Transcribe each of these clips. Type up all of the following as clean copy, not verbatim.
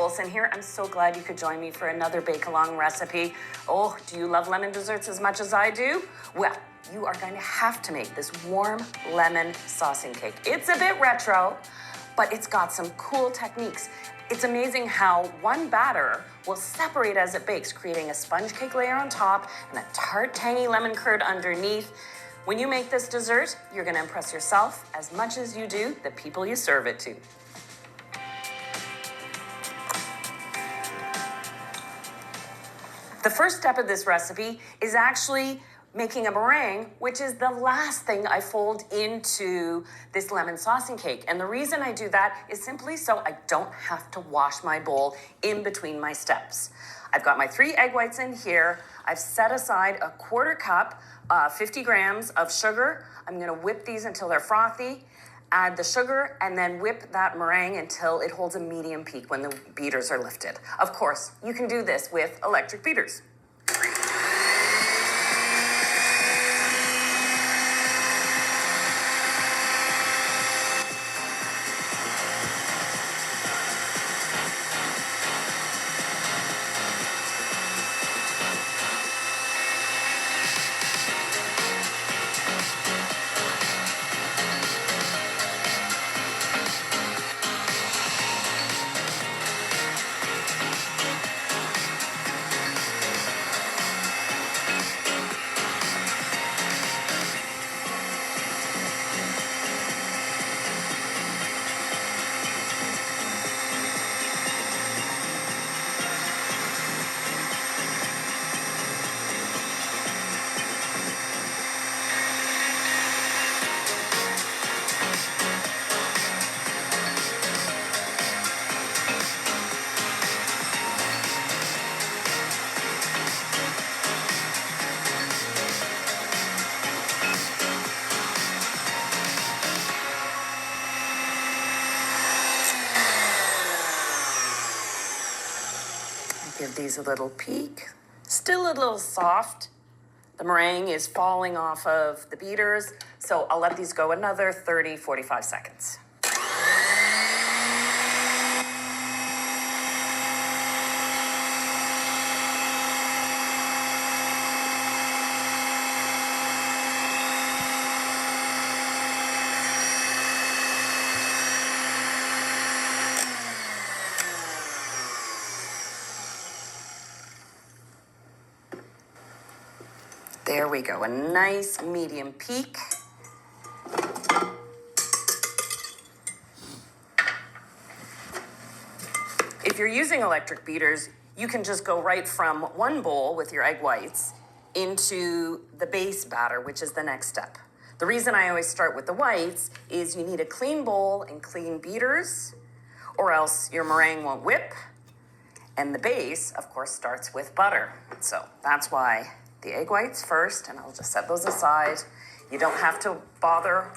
Olson here. I'm so glad you could join me for another bake-along recipe. Oh, do you love lemon desserts as much as I do? Well, you are going to have to make this warm lemon saucing cake. It's a bit retro, but it's got some cool techniques. It's amazing how one batter will separate as it bakes, creating a sponge cake layer on top and a tart, tangy lemon curd underneath. When you make this dessert, you're going to impress yourself as much as you do the people you serve it to. The first step of this recipe is actually making a meringue, which is the last thing I fold into this lemon saucing cake. And the reason I do that is simply so I don't have to wash my bowl in between my steps. I've got my 3 egg whites in here. I've set aside a 1/4 cup, 50 grams of sugar. I'm gonna whip these until they're frothy, add the sugar, and then whip that meringue until it holds a medium peak when the beaters are lifted. Of course, you can do this with electric beaters. Give these a little peek. Still a little soft. The meringue is falling off of the beaters, so I'll let these go another 30, 45 seconds. There we go, a nice medium peak. If you're using electric beaters, you can just go right from one bowl with your egg whites into the base batter, which is the next step. The reason I always start with the whites is you need a clean bowl and clean beaters, or else your meringue won't whip. And the base, of course, starts with butter. So that's why the egg whites first, and I'll just set those aside. You don't have to bother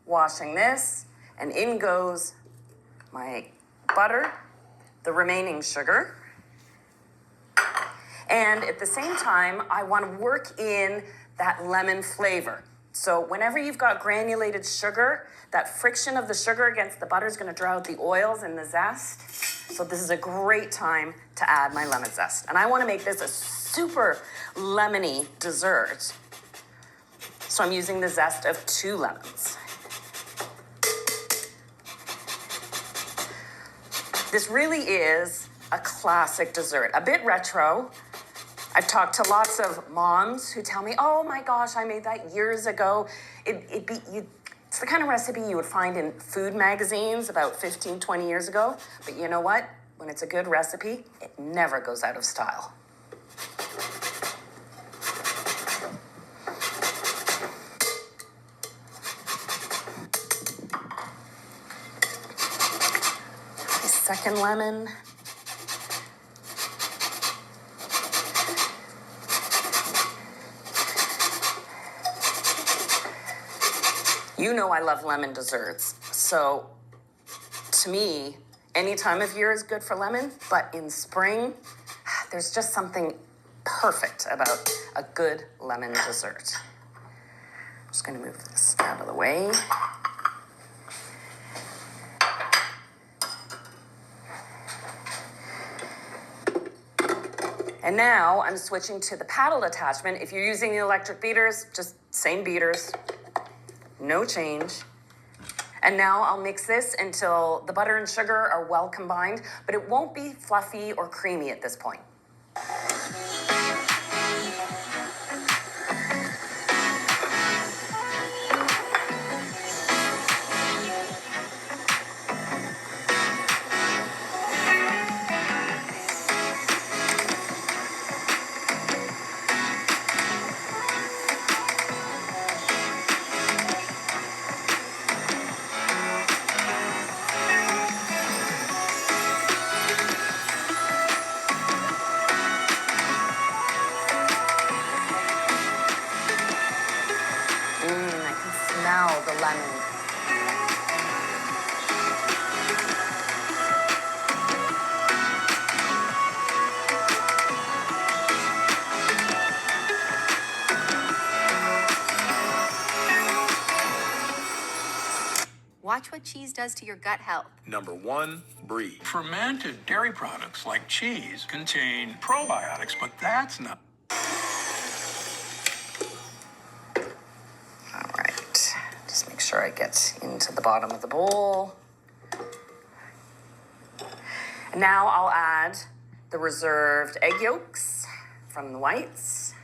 washing this. And in goes my butter, the remaining sugar. And at the same time, I want to work in that lemon flavor. So whenever you've got granulated sugar, that friction of the sugar against the butter is going to draw out the oils and the zest. So this is a great time to add my lemon zest. And I want to make this a super lemony dessert. So I'm using the zest of 2 lemons. This really is a classic dessert, a bit retro. I've talked to lots of moms who tell me, oh my gosh, I made that years ago. It's the kind of recipe you would find in food magazines about 15, 20 years ago. But you know what? When it's a good recipe, it never goes out of style. Second lemon. You know I love lemon desserts, so to me, any time of year is good for lemon, but in spring, there's just something perfect about a good lemon dessert. I'm just gonna move this out of the way. And now I'm switching to the paddle attachment. If you're using the electric beaters, just same beaters, no change. And now I'll mix this until the butter and sugar are well combined, but it won't be fluffy or creamy at this point. I can smell the lemon. Watch what cheese does to your gut health. Number 1, breathe. Fermented dairy products like cheese contain probiotics, but that's not. All right, just make sure I get into the bottom of the bowl. And now I'll add the reserved egg yolks from the whites.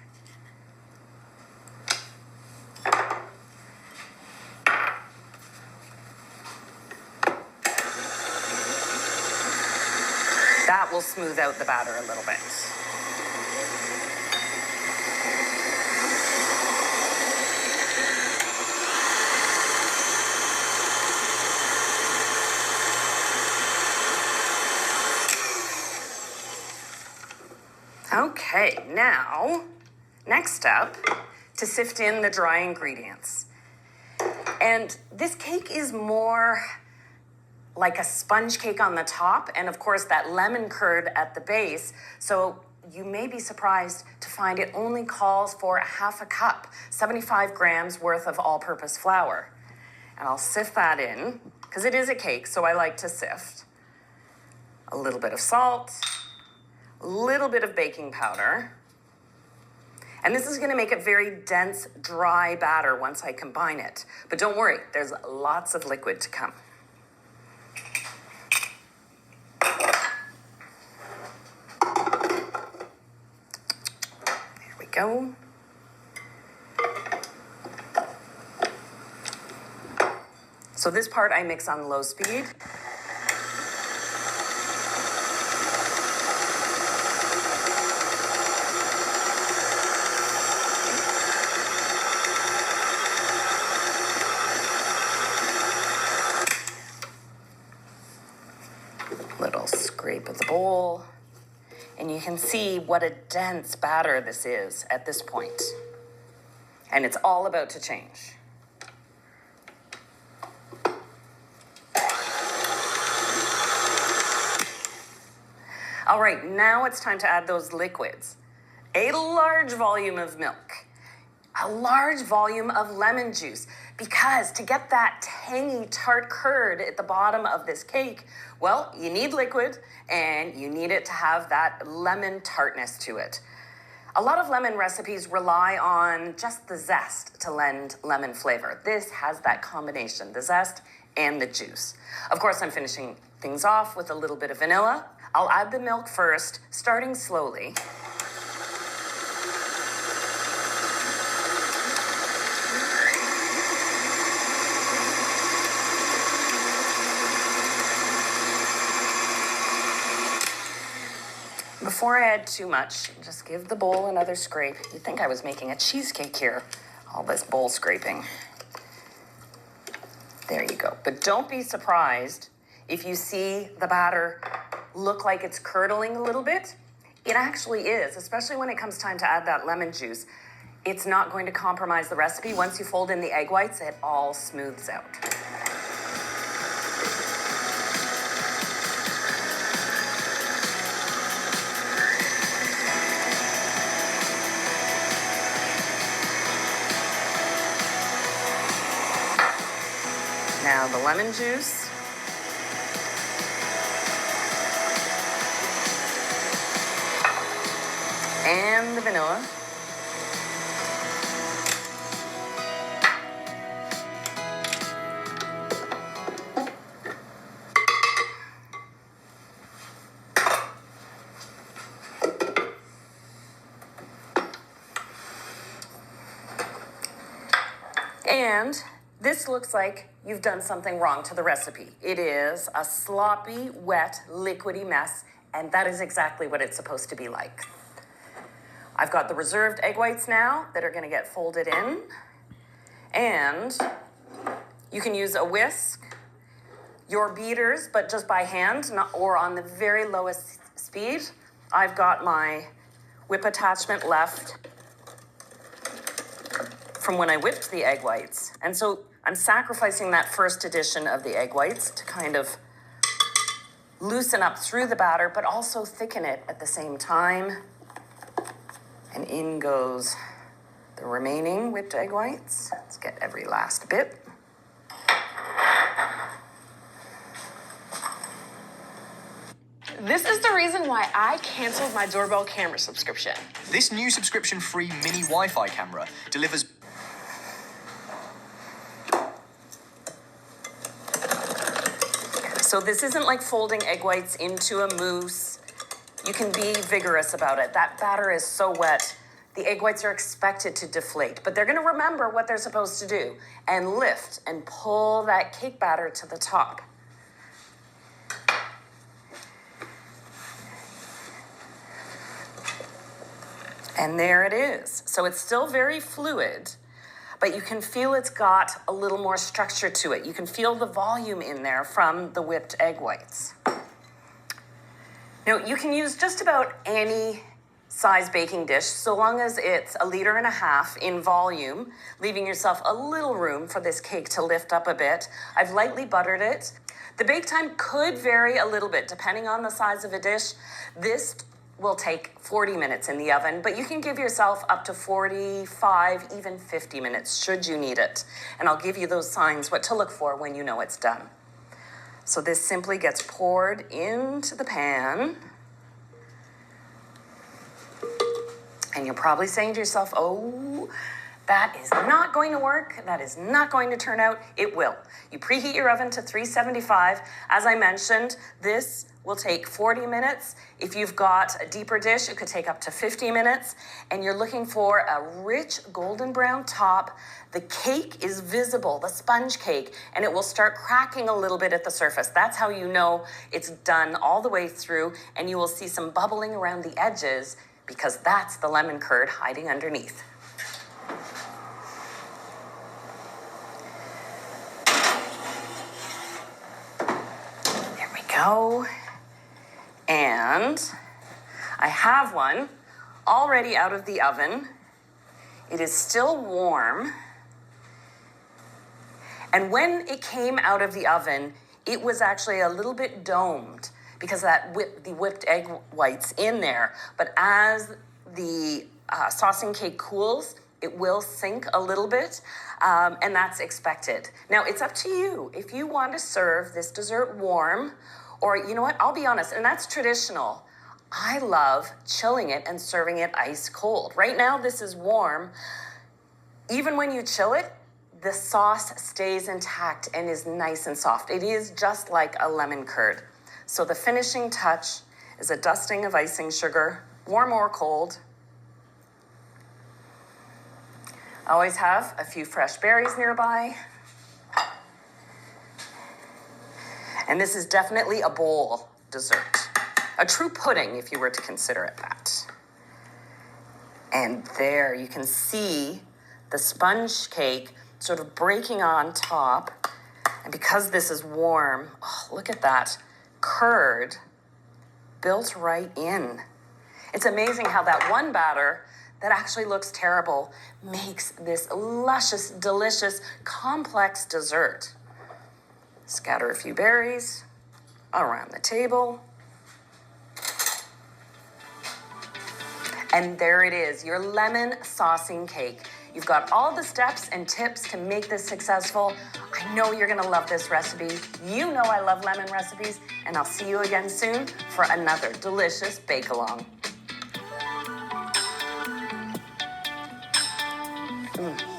That will smooth out the batter a little bit. Okay, now, next step, to sift in the dry ingredients. And this cake is more like a sponge cake on the top, and of course that lemon curd at the base. So you may be surprised to find it only calls for a half a cup, 75 grams worth of all-purpose flour. And I'll sift that in, because it is a cake, so I like to sift. A little bit of salt, a little bit of baking powder. And this is gonna make a very dense, dry batter once I combine it. But don't worry, there's lots of liquid to come. There we go. So this part I mix on low speed. Little scrape of the bowl. And you can see what a dense batter this is at this point. And it's all about to change. All right, now it's time to add those liquids. A large volume of milk, a large volume of lemon juice, because to get that tangy tart curd at the bottom of this cake, well, you need liquid and you need it to have that lemon tartness to it. A lot of lemon recipes rely on just the zest to lend lemon flavor. This has that combination, the zest and the juice. Of course, I'm finishing things off with a little bit of vanilla. I'll add the milk first, starting slowly. Before I add too much, just give the bowl another scrape. You'd think I was making a cheesecake here, all this bowl scraping. There you go. But don't be surprised if you see the batter look like it's curdling a little bit. It actually is, especially when it comes time to add that lemon juice. It's not going to compromise the recipe. Once you fold in the egg whites, it all smooths out. Now the lemon juice. And the vanilla. And this looks like you've done something wrong to the recipe. It is a sloppy, wet, liquidy mess, and that is exactly what it's supposed to be like. I've got the reserved egg whites now that are going to get folded in, and you can use a whisk, your beaters, but just by hand or on the very lowest speed. I've got my whip attachment left from when I whipped the egg whites. And so I'm sacrificing that first addition of the egg whites to kind of loosen up through the batter, but also thicken it at the same time. And in goes the remaining whipped egg whites. Let's get every last bit. This is the reason why I canceled my doorbell camera subscription. This new subscription-free mini Wi-Fi camera delivers... So this isn't like folding egg whites into a mousse. You can be vigorous about it. That batter is so wet. The egg whites are expected to deflate, but they're going to remember what they're supposed to do and lift and pull that cake batter to the top. And there it is. So it's still very fluid, but you can feel it's got a little more structure to it. You can feel the volume in there from the whipped egg whites. Now, you can use just about any size baking dish so long as it's 1.5 liters in volume, leaving yourself a little room for this cake to lift up a bit. I've lightly buttered it. The bake time could vary a little bit depending on the size of a dish. This will take 40 minutes in the oven, but you can give yourself up to 45, even 50 minutes should you need it. And I'll give you those signs, what to look for when you know it's done. So this simply gets poured into the pan. And you're probably saying to yourself, oh, that is not going to work. That is not going to turn out. It will. You preheat your oven to 375. As I mentioned, this will take 40 minutes. If you've got a deeper dish, it could take up to 50 minutes. And you're looking for a rich golden brown top. The cake is visible, the sponge cake, and it will start cracking a little bit at the surface. That's how you know it's done all the way through, and you will see some bubbling around the edges because that's the lemon curd hiding underneath. There we go. And I have one already out of the oven. It is still warm. And when it came out of the oven, it was actually a little bit domed because of that the whipped egg whites in there. But as the saucing cake cools, it will sink a little bit, and that's expected. Now, it's up to you. If you want to serve this dessert warm, or you know what, I'll be honest, and that's traditional. I love chilling it and serving it ice cold. Right now, this is warm. Even when you chill it, the sauce stays intact and is nice and soft. It is just like a lemon curd. So the finishing touch is a dusting of icing sugar, warm or cold. I always have a few fresh berries nearby. And this is definitely a bowl dessert. A true pudding, if you were to consider it that. And there you can see the sponge cake sort of breaking on top. And because this is warm, oh, look at that curd built right in. It's amazing how that one batter that actually looks terrible makes this luscious, delicious, complex dessert. Scatter a few berries around the table. And there it is, your lemon saucing cake. You've got all the steps and tips to make this successful. I know you're gonna love this recipe. You know I love lemon recipes, and I'll see you again soon for another delicious bake-along. Mm.